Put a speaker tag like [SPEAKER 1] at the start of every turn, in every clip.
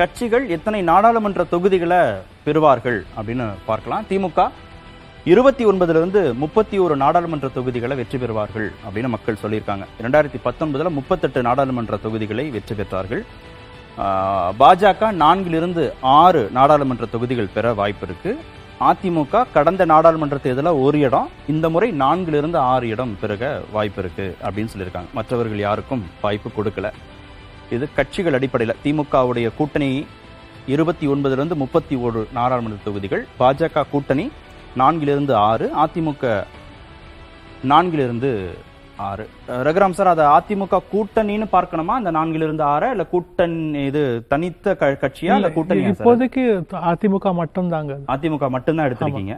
[SPEAKER 1] கட்சிகள் எத்தனை நாடாளுமன்ற தொகுதிகளை பெறுவார்கள் அப்படின்னு பார்க்கலாம். திமுக 29 31 நாடாளுமன்ற தொகுதிகளை வெற்றி பெறுவார்கள் அப்படின்னு மக்கள் சொல்லியிருக்காங்க. 2019 38 நாடாளுமன்ற தொகுதிகளை வெற்றி பெற்றார்கள். பாஜக 4 6 நாடாளுமன்ற தொகுதிகள் பெற வாய்ப்பு இருக்கு. அதிமுக கடந்த நாடாளுமன்ற தேர்தலில் ஒரு இடம், இந்த முறை 4 6 இடம் பெருக வாய்ப்பு இருக்கு அப்படின்னு சொல்லியிருக்காங்க. மற்றவர்கள் யாருக்கும் வாய்ப்பு கொடுக்கல. இது கட்சிகள் அடிப்படையில் திமுகவுடைய கூட்டணி 29 31 நாடாளுமன்ற தொகுதிகள், பாஜக கூட்டணி 4 6, அதிமுக 4 6. ரகுராம் சார், அதை அதிமுக கூட்டணின்னு பார்க்கணுமா அந்த 4 6? இல்ல கூட்டணி இது தனித்த கட்சியா இல்ல கூட்டணி?
[SPEAKER 2] இப்போதைக்கு அதிமுக மட்டும் தாங்க.
[SPEAKER 1] அதிமுக மட்டும்தான் எடுத்திருக்கீங்க.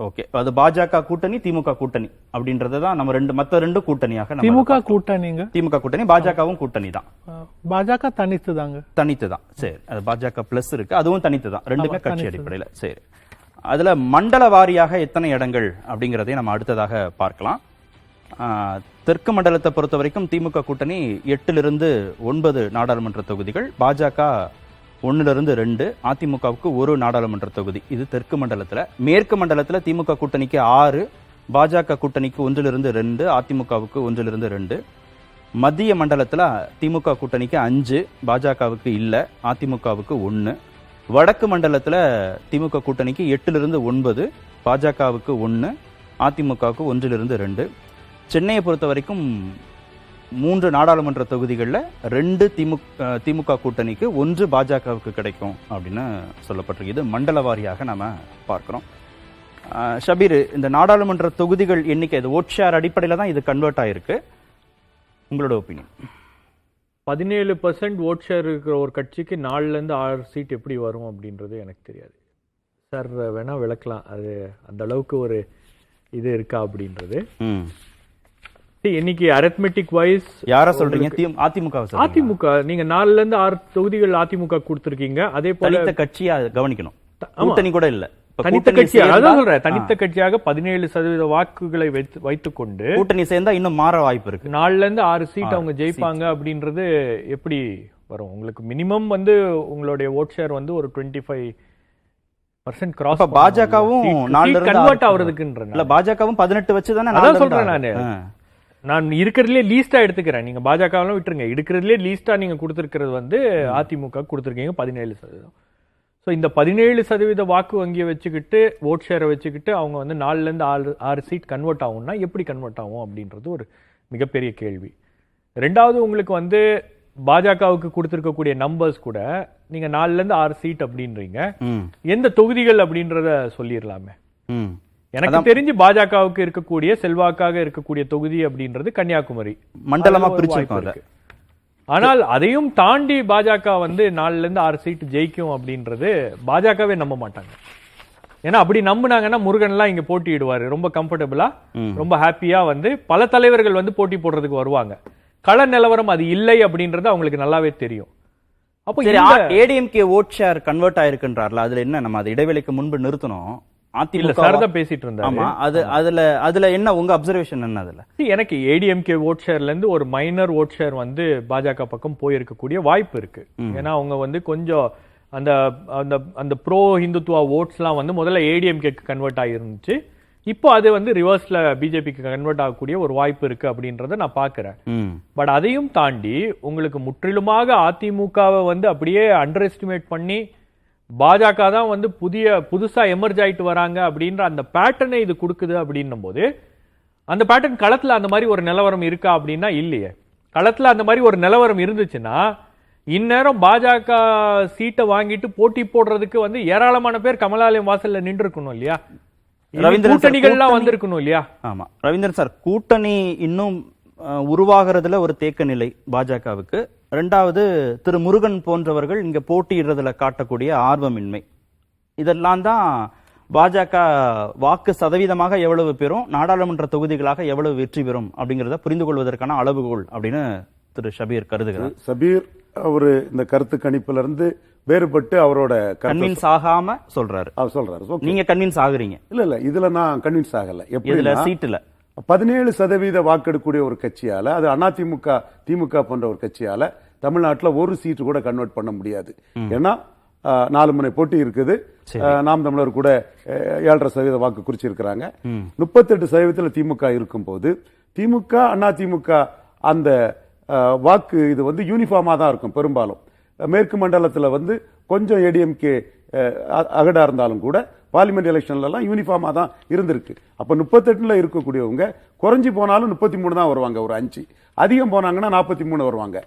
[SPEAKER 1] ஓகே, அது பாஜக கூட்டணி திமுக கூட்டணி அப்படின்றதுதான் நம்ம மத்த ரெண்டு கூட்டணியாக.
[SPEAKER 2] திமுக கூட்டணிங்க,
[SPEAKER 1] திமுக கூட்டணி, பாஜகவும் கூட்டணி தான்.
[SPEAKER 2] பாஜக தனித்து தாங்க.
[SPEAKER 1] தனித்து தான். சரி, அது பாஜக பிளஸ் இருக்கு, அதுவும் தனித்து தான். ரெண்டுமே கட்சி அடிப்படையில். சரி, அதுல மண்டல வாரியாக எத்தனை இடங்கள் அப்படிங்கறதை நம்ம அடுத்ததாக பார்க்கலாம். தெற்கு மண்டலத்தை பொறுத்த வரைக்கும் திமுக கூட்டணி 8 9 நாடாளுமன்ற தொகுதிகள், பாஜக 1 2, அதிமுகவுக்கு 1 நாடாளுமன்ற தொகுதி. இது தெற்கு மண்டலத்துல. மேற்கு மண்டலத்துல திமுக கூட்டணிக்கு 6, பாஜக கூட்டணிக்கு 1 2, அதிமுகவுக்கு 1 2. மத்திய மண்டலத்துல திமுக கூட்டணிக்கு 5, பாஜகவுக்கு இல்ல, அதிமுகவுக்கு 1. வடக்கு மண்டலத்துல திமுக கூட்டணிக்கு 8 9, பாஜகவுக்கு 1, அதிமுகவுக்கு 1 2. சென்னையை பொறுத்த வரைக்கும் 3 நாடாளுமன்ற தொகுதிகளில் 2 திமுக கூட்டணிக்கு, 1 பாஜகவுக்கு கிடைக்கும் அப்படின்னு சொல்லப்பட்டிருக்கு. இது மண்டல வாரியாக நம்ம பார்க்கிறோம். ஷபீர், இந்த நாடாளுமன்ற தொகுதிகள் எண்ணிக்கை, இது ஓட் ஷேர் அடிப்படையில் தான் இது கன்வெர்ட் ஆயிருக்கு. உங்களோட ஒப்பீனியன்?
[SPEAKER 3] 17% ஓட் ஷேர் இருக்கிற ஒரு கட்சிக்கு 4 6 சீட் எப்படி வரும் அப்படின்றது எனக்கு தெரியாது சார். வேணா விளக்கலாம், அது அந்த அளவுக்கு ஒரு இது இருக்கா அப்படின்றது. இன்னைக்கு அரித்மெட்டிக் வைஸ்
[SPEAKER 1] யார சொல்றீங்க? அதிமுக.
[SPEAKER 3] அதிமுக நீங்க 4 6 தொகுதிகள் அதிமுக கொடுத்திருக்கீங்க. அதே போல
[SPEAKER 1] கட்சியா கவனிக்கணும், கூட்டணி கூட இல்ல,
[SPEAKER 3] தனித்த கட்சியாக. அதான் சொல்றேன், தனித்த கட்சியாக 17% வாக்குகளை வைத்துக் கொண்டு
[SPEAKER 1] கூட்டணி சேர்ந்தா இன்னும் மாற வாய்ப்பு இருக்கு.
[SPEAKER 3] 4 6 சீட் அவங்க ஜெயிப்பாங்க அப்படின்றது எப்படி வரும்? உங்களுக்கு மினிமம் உங்களுடைய ஓட் ஷேர் ஒரு 25% கிராஸ்.
[SPEAKER 1] பாஜகவும்
[SPEAKER 3] கன்வெர்ட் ஆவறதுக்குன்ற
[SPEAKER 1] இல்ல, பாஜகவும் 18 வச்சு தானே.
[SPEAKER 3] அதான் சொல்றேன் நான் இருக்கிறதுலே லீஸ்டா எடுத்துக்கிறேன். நீங்க பாஜக விட்டுருங்க, எடுக்கிறதுலே லீஸ்டா நீங்க கொடுத்திருக்கிறது அதிமுக கொடுத்திருக்கீங்க 17%. ஸோ இந்த 17% வாக்கு வங்கியை வச்சுக்கிட்டு, ஓட் ஷேரை வச்சுக்கிட்டு அவங்க 4 6 சீட் கன்வெர்ட் ஆகும்னா எப்படி கன்வெர்ட் ஆகும் அப்படின்றது ஒரு மிகப்பெரிய கேள்வி. ரெண்டாவது, உங்களுக்கு பாஜகவுக்கு கொடுத்திருக்கக்கூடிய நம்பர்ஸ் கூட நீங்க 4 6 சீட் அப்படின்றீங்க. எந்த தொகுதிகள் அப்படின்றத சொல்லிடலாமே. எனக்கு தெரிஞ்சு பாஜகவுக்கு இருக்கக்கூடிய செல்வாக்காக இருக்கக்கூடிய தொகுதி அப்படின்றது கன்னியாகுமரி
[SPEAKER 1] மண்டலமா பிரிச்சிருக்காங்க.
[SPEAKER 3] ஆனால் அதையும் தாண்டி பாஜக 4 6 சீட் ஜெயிக்கும் அப்படின்றது பாஜகவே நம்ப மாட்டாங்க. ஏன்னா அப்படி நம்பினாங்கன்னா முருகன் எல்லாம் இங்க போட்டியிடுவாரு ரொம்ப கம்ஃபர்டபுளா, ரொம்ப ஹாப்பியா. பல தலைவர்கள் போட்டி போடுறதுக்கு வருவாங்க. கள நிலவரம் அது இல்லை அப்படின்றது அவங்களுக்கு நல்லாவே தெரியும்.
[SPEAKER 1] அப்போ ஏடிஎம்கே ஓட் ஷேர் கன்வெர்ட் ஆயிருக்குன்றார்ல, அதுல என்ன நம்ம அது இடைவெளிக்கு முன்பு நிறுத்தணும்?
[SPEAKER 3] பேசிட்டு இருந்தாங்க.
[SPEAKER 1] அதுல என்ன உங்க அப்சர்வேஷன் என்ன? அதுல
[SPEAKER 3] எனக்கு ஏடிஎம்கே ஓட் ஷேர்ல இருந்து ஒரு மைனர் ஓட் ஷேர் பாஜக பக்கம் போயிருக்கக்கூடிய வாய்ப்பு இருக்கு. ஏன்னா அவங்க கொஞ்சம் அந்த அந்த அந்த ப்ரோ ஹிந்துத்துவா ஓட்ஸ் எல்லாம் முதல்ல ஏடிஎம்கேக்கு கன்வெர்ட் ஆகிருந்துச்சு. இப்போ அது ரிவர்ஸ்ல பிஜேபிக்கு கன்வெர்ட் ஆகக்கூடிய ஒரு வாய்ப்பு இருக்கு அப்படின்றத நான் பாக்குறேன். பட் அதையும் தாண்டி உங்களுக்கு முற்றிலுமாக அதிமுகவை அப்படியே அண்டர் எஸ்டிமேட் பண்ணி பாஜக தான் புதுசா எமர்ஜ் ஆயிட்டு வராங்க அப்படின்ற அந்த பேட்டர்னை இது கொடுக்குது அப்படின்னும் போது, அந்த பேட்டர்ன் களத்துல அந்த மாதிரி ஒரு நிலவரம் இருக்கா அப்படின்னா இல்லையே. களத்துல அந்த மாதிரி ஒரு நிலவரம் இருந்துச்சுன்னா இந்நேரம் பாஜக சீட்டை வாங்கிட்டு போட்டி போடுறதுக்கு ஏராளமான பேர் கமலாலயம் வாசல்ல நின்று இருக்கணும் இல்லையா? கூட்டணிகள்லாம் வந்திருக்கணும் இல்லையா?
[SPEAKER 1] ஆமா ரவீந்திரன் சார், கூட்டணி இன்னும் உருவாகிறதுல ஒரு தேக்க நிலை பாஜகவுக்கு. ரெண்டாவது, திரு முருகன் போன்றவர்கள் இங்க போட்டியிடுறதுல காட்டக்கூடிய ஆர்வமின்மை, இதெல்லாம் தான் பாஜக வாக்கு சதவீதமாக எவ்வளவு பெறும், நாடாளுமன்ற தொகுதிகளாக எவ்வளவு வெற்றி பெறும் அப்படிங்கிறத புரிந்து கொள்வதற்கான அளவுகோல் அப்படின்னு திரு ஷபீர் கருதுகிறார்.
[SPEAKER 4] ஷபீர் அவரு இந்த கருத்து கணிப்புல இருந்து வேறுபட்டு அவரோட
[SPEAKER 1] கன்வின்ஸ் ஆகாம சொல்றாரு. நீங்க கன்வின்ஸ் ஆகுறீங்க?
[SPEAKER 4] இல்ல, இதுல நான் கன்வின்ஸ் ஆகல.
[SPEAKER 1] எப்படி சீட்டுல
[SPEAKER 4] 17% வாக்கெடுக்கக்கூடிய ஒரு கட்சியால, அது அதிமுக திமுக போன்ற ஒரு கட்சியால தமிழ்நாட்டுல ஒரு சீட்டு கூட கன்வெர்ட் பண்ண முடியாது. ஏன்னா 4 முனை போட்டி இருக்குது. நாம் தமிழர் கூட 7.5% வாக்கு குறிச்சிருக்கிறாங்க. 38% திமுக இருக்கும் போது திமுக அண்ணா திமுக அந்த வாக்கு இது வந்து யூனிஃபார்மா தான் இருக்கும். பெரும்பாலும் மேற்கு மண்டலத்துல வந்து கொஞ்சம் ஏடிஎம்கே அகடா இருந்தாலும் கூட பார்லிமெண்ட் எலெக்ஷன்ல எல்லாம் யூனிஃபார்மா தான் இருந்திருக்கு. அப்ப 38ல இருக்கக்கூடியவங்க குறைஞ்சி போனாலும் 33 தான் வருவாங்க, ஒரு 5 அதிகம் போனாங்கன்னா 43 வருவாங்க.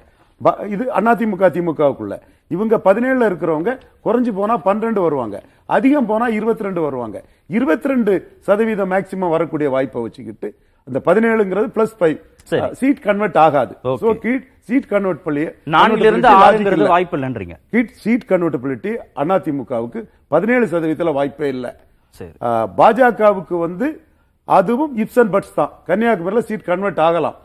[SPEAKER 4] இது அதிமுக திமுகவுக்குள்ள. இவங்க 17ல இருக்கிறவங்க குறைஞ்சு போனா 12 வருவாங்க, அதிகம் போனா 22 வருவாங்க. 22% மேக்சிமம் வரக்கூடிய வாய்ப்பை வச்சுக்கிட்டு அந்த 17ங்கிறது +5 சீட் கன்வெர்ட் ஆகாது. சோ சீட் கன்வெர்ட் பண்ணி
[SPEAKER 1] 4ல இருந்து 6ங்கிறது வாய்ப்பு இல்லன்றீங்க.
[SPEAKER 4] சீட் கன்வெர்டபிலிட்டி அதிமுகவுக்கு 17% வாய்ப்பே இல்ல.
[SPEAKER 1] சரி.
[SPEAKER 4] பாஜகவுக்கு வந்து அதுவும் இப்ஸ் அண்ட் பட்ஸ் தான். கன்னியாகுமரியில சீட் கன்வெர்ட் ஆகலாம்.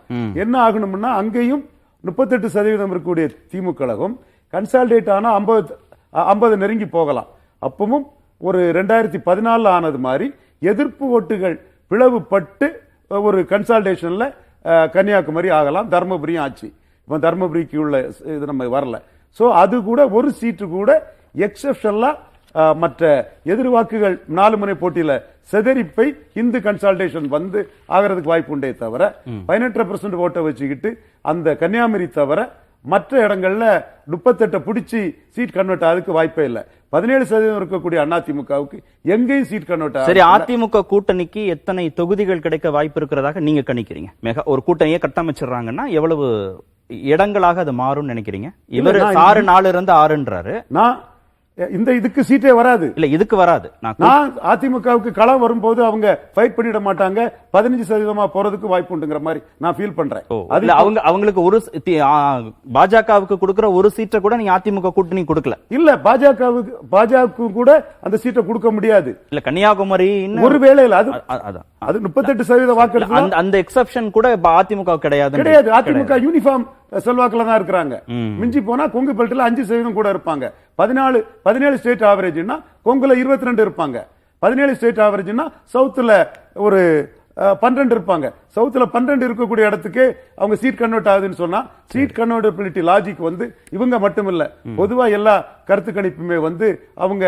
[SPEAKER 4] என்ன ஆகணும்னா அங்கேயும் 38% இருக்கக்கூடிய திமுக கழகம் கன்சாலிடேட் ஆனா 50 நெருங்கி போகலாம். அப்பவும் ஒரு 2014 ஆனது மாதிரி எதிர்ப்பு ஓட்டுகள் பிளவுபட்டு ஒரு கன்சாலிடேஷன்ல கன்னியாகுமரி ஆகலாம், தர்மபுரியும் ஆச்சு. இப்ப தர்மபுரிக்கு உள்ள இது நம்ம வரல. சோ அது கூட ஒரு சீட்டு கூட எக்ஸெப்ஷனலா மற்ற எதிர்வாக்குகள் 4 முனை போட்டியில செதறிப்பை இந்து கன்சால்டேஷன் வந்து ஆகிறதுக்கு வாய்ப்பு உண்டே தவிர 18% ஓட்டை வச்சுக்கிட்டு அந்த கன்னியாகுமரி தவிர மற்ற இடங்கள்ல 38 பிடிச்சி சீட் கன்வெர்ட் ஆகிறதுக்கு வாய்ப்பே இல்லை. 17% இருக்கக்கூடிய அதிமுகவுக்கு எங்கேயும் சீட் கன்வெர்ட் ஆகும்.
[SPEAKER 1] சரி, அதிமுக கூட்டணிக்கு எத்தனை தொகுதிகள் கிடைக்க வாய்ப்பு இருக்கிறதாக நீங்க கணிக்கிறீங்க? ஒரு கூட்டணியை கட்டமைச்சிடுறாங்கன்னா எவ்வளவு இடங்களாக அது மாறும் நினைக்கிறீங்க? இவர் 4 இருந்து 6ன்றாரு.
[SPEAKER 4] நான் இந்த இதுக்கு சீட்டே வராது.
[SPEAKER 1] இல்ல இதுக்கு வராது.
[SPEAKER 4] நான் அதிமுகவுக்கு களம் வரும்போது அவங்க ஃபைட் பண்ணிட மாட்டாங்க, 15% போறதுக்கு வாய்ப்பு உண்டுங்கிற மாதிரி நான் ஃபீல் பண்றேன்.
[SPEAKER 1] அவங்களுக்கு ஒரு பாஜகவுக்கு கொடுக்கிற ஒரு சீட்டை கூட நீங்க அதிமுக கூட்டணி கொடுக்கல.
[SPEAKER 4] இல்ல பாஜக கூட அந்த சீட்டை கொடுக்க முடியாது.
[SPEAKER 1] இல்ல கன்னியாகுமரி
[SPEAKER 4] ஒருவேளை அது 38% வாக்கு
[SPEAKER 1] அந்த எக்ஸெப்ஷன் கூட அதிமுக கிடையாது.
[SPEAKER 4] அதிமுக யூனிஃபார்ம் செல்வாக்குல தான் இருக்கிறாங்க. மிஞ்சி போனா கொங்கு பெல்ட்ல 5% கூட இருப்பாங்க. 17 ஸ்டேட் ஆவரேஜ்னா கொங்குல 22 இருப்பாங்க. 17 ஸ்டேட் ஆவரேஜ்னா சவுத்துல ஒரு 12 இருப்பாங்க. சவுத்துல 12 இருக்கக்கூடிய இடத்துக்கு அவங்க சீட் கன்வெர்ட் ஆகுதுன்னு சொன்னா சீட் கன்வெர்டபிலிட்டி லாஜிக் வந்து இவங்க மட்டும் இல்ல, பொதுவா எல்லா கருத்து கணிப்புமே வந்து அவங்க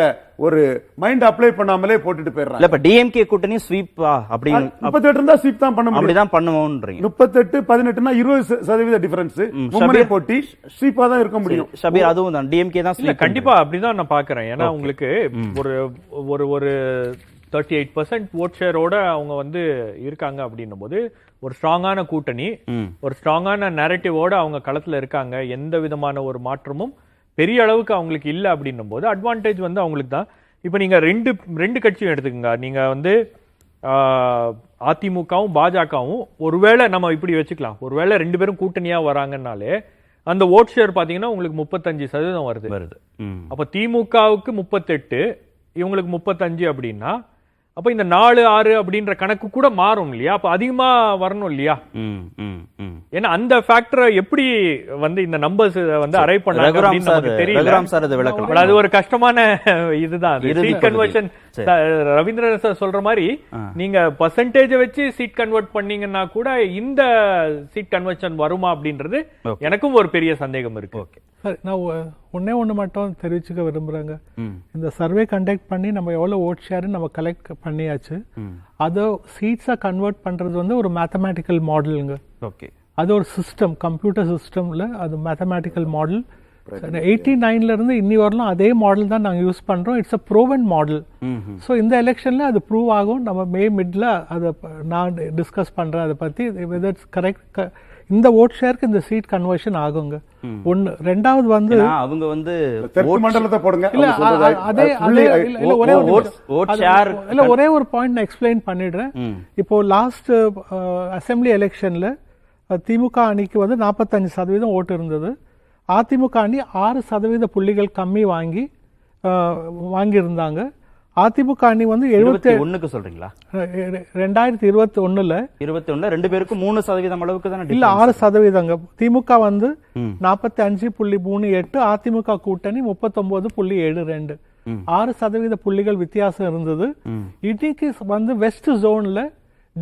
[SPEAKER 4] ஒரு மைண்ட் அப்ளை பண்ணாமலே போட்டுட்டு போயிடுறாங்க.
[SPEAKER 1] இல்ல இப்ப டிஎம்கே கூட்டணி ஸ்வீப் அப்படி
[SPEAKER 4] 38 இருந்தா ஸ்வீப் தான் பண்ண முடியும்.
[SPEAKER 1] அப்படிதான் பண்ணுவோம்ன்றீங்க.
[SPEAKER 4] 38 18னா 20% டிஃபரன்ஸ் மும்முனை போட்டி ஸ்வீப்பா தான் இருக்க முடியும்.
[SPEAKER 1] ஷபீர் அதுவும் தான் டிஎம்கே தான் ஸ்வீப்.
[SPEAKER 3] கண்டிப்பா அப்படிதான் நான் பாக்குறேன். ஏன்னா உங்களுக்கு ஒரு 38% ஓட் ஷேரோட அவங்க வந்து இருக்காங்க அப்படின்னும் போது ஒரு ஸ்ட்ராங்கான கூட்டணி, ஒரு ஸ்ட்ராங்கான நரேட்டிவோட அவங்க களத்துல இருக்காங்க. எந்த விதமான ஒரு மாற்றமும் பெரிய அளவுக்கு அவங்களுக்கு இல்லை அப்படின்னும் போது அட்வான்டேஜ் வந்து அவங்களுக்கு தான். இப்ப நீங்க ரெண்டு கட்சியும் எடுத்துக்கங்க. நீங்க வந்து அதிமுகவும் பாஜகவும் ஒருவேளை நம்ம இப்படி வச்சுக்கலாம், ஒருவேளை 2 பேரும் கூட்டணியா வராங்கன்னாலே அந்த ஓட் ஷேர் பாத்தீங்கன்னா உங்களுக்கு 35% வருது. அப்ப திமுகவுக்கு 38, இவங்களுக்கு 35 அப்படின்னா அப்ப இந்த 4-6 அப்படின்ற கணக்கு கூட மாறும் இல்லையா? அப்ப அதிகமா வரணும் இல்லையா? ஏன்னா அந்த ஃபேக்டரை எப்படி வந்து இந்த நம்பர்ஸ் வந்து அரைவ் பண்ணாங்க அப்படின்னு நமக்கு தெரியல. அது ஒரு கஷ்டமான இதுதான். சீட் கன்வர்ஷன் ரவீந்திரன் சார் சொல்ற மாதிரி நீங்க பர்சன்டேஜ் வச்சு சீட் கன்வெர்ட் பண்ணீங்கன்னா கூட இந்த சீட் கன்வர்ஷன் வருமா அப்படின்றது எனக்கும் ஒரு பெரிய சந்தேகம் இருக்கு.
[SPEAKER 2] சரி, நான் ஒண்ணு மட்டும் தெரிவிச்சுக்க விரும்புறேங்க. இந்த சர்வே கண்டக்ட் பண்ணி நம்ம எவ்வளவு ஓட் ஷேர் நம்ம கலெக்ட் பண்ணியாச்சு. அதை சீட்ஸா கன்வெர்ட் பண்றது வந்து ஒரு மேத்தமேட்டிக்கல் மாடலுங்க.
[SPEAKER 1] ஓகே,
[SPEAKER 2] அது ஒரு சிஸ்டம், கம்ப்யூட்டர் சிஸ்டம்ல அது மேத்தமேட்டிக்கல் மாடல். 89ல இருந்து இன்னி வரலாம் அதே மாடல் தான் நாங்க யூஸ் பண்றோம். It's a proven model. So இந்த எலெக்ஷன்ல அது ப்ரூவ் ஆகும். நம்ம மிட்ல அதை நான் டிஸ்கஸ் பண்றேன் அதை பத்தி வெதர் இட்ஸ் கரெக்ட். இந்த ஓட் ஷேருக்கு இந்த சீட் கன்வர்ஷன் ஆகுங்க. ஒன்னு. ரெண்டாவது வந்து
[SPEAKER 1] அவங்க வந்து
[SPEAKER 4] தெற்கு மண்டலத்தை போடுங்க.
[SPEAKER 2] ஒரே ஒரு பாயிண்ட் நான் எக்ஸ்பிளைன் பண்ணிடுறேன். இப்போ லாஸ்ட் அசெம்பிளி எலெக்ஷன்ல திமுக அணிக்கு வந்து 45% ஓட்டு இருந்தது. அதிமுக அணி 6% புள்ளிகள் கம்மி வாங்கியிருந்தாங்க. அதிமுக அணி வந்து
[SPEAKER 1] 71 சொல்றீங்களா?
[SPEAKER 2] 2021ல
[SPEAKER 1] 2 பேருக்கும் 3% அளவுக்கு தான்
[SPEAKER 2] இல்ல 6%. திமுக வந்து 45.38, அதிமுக கூட்டணி 39.72, 6% புள்ளிகள் வித்தியாசம் இருந்தது. இன்னைக்கு வந்து வெஸ்ட் ஜோன்ல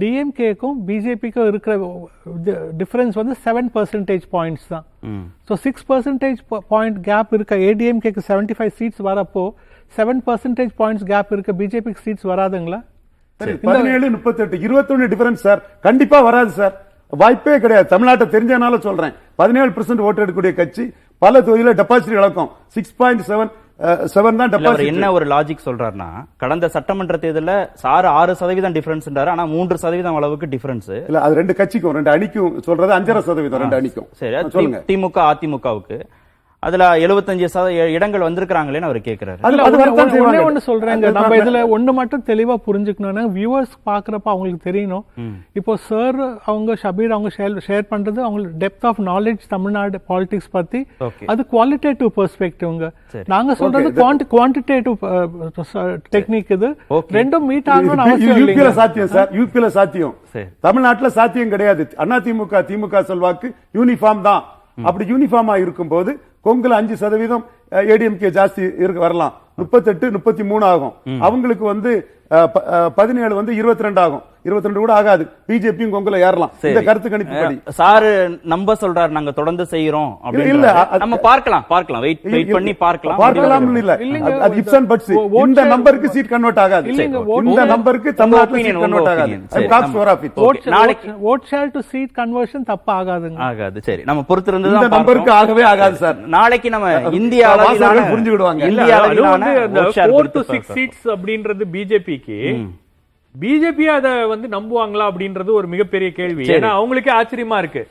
[SPEAKER 2] டிஎம்கேக்கும் பிஜேபிக்கும் இருக்கிற டிஃபரன்ஸ் வந்து 7 percentage points தான். ஸோ 6 percentage point கேப் இருக்க ஏடிஎம்கேக்கு 75 சீட்ஸ் வரப்போ 7 percentage points கேப் இருக்க பிஜேபிக்கு சீட்ஸ் வராதுங்களா?
[SPEAKER 4] 17, 38, 21 difference sir. கண்டிப்பா வராது சார், வாய்ப்பே கிடையாது. தமிழ்நாட்டை தெரிஞ்சனால சொல்றேன். 17% ஓட்டு எடுக்கக்கூடிய கட்சி பல தொகுதியில டெபாசிட் இழக்கும். 6.7 தான் டெபாசிட்.
[SPEAKER 1] என்ன ஒரு லாஜிக் சொல்றாருன்னா, கடந்த சட்டமன்ற தேர்தலில் சார் 6% டிஃபரன்ஸ், ஆனா 3% அளவுக்கு டிஃபரன்ஸ்
[SPEAKER 4] இல்ல. அது ரெண்டு கட்சிக்கும், ரெண்டு அணிக்கும் சொல்றது 5.5% ரெண்டு அணிக்கும்.
[SPEAKER 1] சரி, திமுக அதிமுகவுக்கு அதுல 75 இடங்கள் வந்திருக்காங்களேன்னு அவர் கேட்கிறாரு.
[SPEAKER 2] ஒண்ணு சொல்றேங்க, நம்ம இதுல ஒண்ணு மட்டும் தெளிவா புரிஞ்சுக்கணும்னா, வியூவர்ஸ் பாக்குறப்ப அவங்களுக்கு தெரியணும். இப்போ சார் அவங்க ஷபீர் அவங்க ஷேர் பண்றது அவங்களுக்கு depth of knowledge Tamil Nadu politics பத்தி, அது குவாலிட்டேட்டிவ் பெர்ஸ்பெக்டிவ்ங்க. நாங்க சொல்றது குவான்டிடேட்டிவ் டெக்னிக். இது ரெண்டும் மீட் ஆகணும்னு அவசியம் இல்லைங்க.
[SPEAKER 4] யூபில சாத்தியம் சார், யூபில சாத்தியம். தமிழ்நாட்டுல சாத்தியம் கிடையாது. அண்ணா திமுக திமுக செல்வாக்கு யூனிஃபார்ம் தான். அப்படி யூனிஃபார்மா இருக்கும் போது கொங்குல 5% ஏடிஎம்கே ஜாஸ்தி வரலாம். 38, 33 ஆகும். அவங்களுக்கு வந்து 17 வந்து 22 ஆகும். 22 கூட ஆகாது. பிஜேபியும் கொங்குல ஏறலாம். இந்த கருத்து கணிப்புப்படி
[SPEAKER 1] சார் நம்ப சொல்றாரு, நாங்க தொடர்ந்து செய்யறோம். இல்ல, நம்ம பார்க்கலாம் வெயிட் பண்ணி பார்க்கலாம்
[SPEAKER 4] இல்ல. அது இப்ஸ் அண்ட் பட்ஸ். இந்த நம்பருக்கு சீட் கன்வெர்ட் ஆகாது. இந்த நம்பருக்கு தமிழ்நாட்டுல சீட் கன்வெர்ட் ஆகாது. காக்ஸ் ஃபார் ஆஃப் இட்.
[SPEAKER 2] நாளைக்கு vote share to seat conversion தப்பு ஆகாது.
[SPEAKER 1] சரி, நம்ம பொறுத்திருந்து தான்
[SPEAKER 4] இந்த நம்பருக்கு ஆகவே ஆகாது சார்.
[SPEAKER 1] நாளைக்கு நம்ம இந்திய அளவிலான
[SPEAKER 4] புரிஞ்சுக்கிடுவாங்க.
[SPEAKER 1] இந்திய அளவிலான
[SPEAKER 3] 4 to 6 சீட்ஸ் அப்படின்றது பிஜேபிக்கு, பிஜேபி அதை வந்து நம்புவாங்களா அப்படின்றது ஒரு மிகப்பெரிய கேள்வி. ஏன்னா அவங்களுக்கே ஆச்சரியமா இருக்கு.